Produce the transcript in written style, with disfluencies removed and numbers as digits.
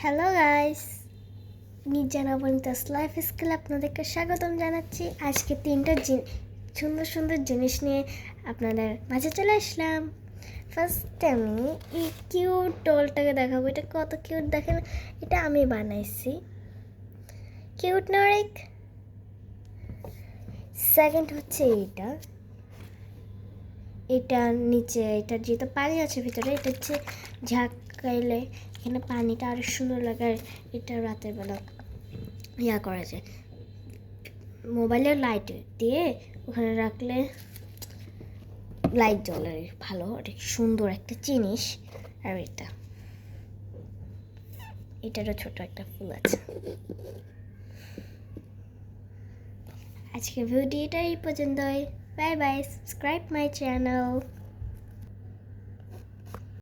Hello guys, নির্জানা বনিতাস life skill আপনাদেরকে স্বাগতম জানাচ্ছি। আজকে তিনটা সুন্দর সুন্দর জিনিস নিয়ে আপনাদের মাঝে চলে আসলাম। ফার্স্টে আমি এই কিউট ডলটাকে দেখাবো। এটা কত কিউট দেখেন, এটা আমি বানাইছি। কিউট না অনেক। সেকেন্ড হচ্ছে এটার নিচে এটার যেহেতু পানি আছে ভিতরে, এটা হচ্ছে ঝাঁকাইলে এখানে পানিটা আরও সুন্দর লাগে। আর এটা রাতের বেলা করা যায়, মোবাইলের লাইট দিয়ে ওখানে রাখলে লাইট জ্বলে ভালো, অনেক সুন্দর একটা জিনিস। আর এটারও ছোট একটা ফুল আছে। আজকে ভিডিওটা এই পর্যন্তই। Bye bye, subscribe my channel.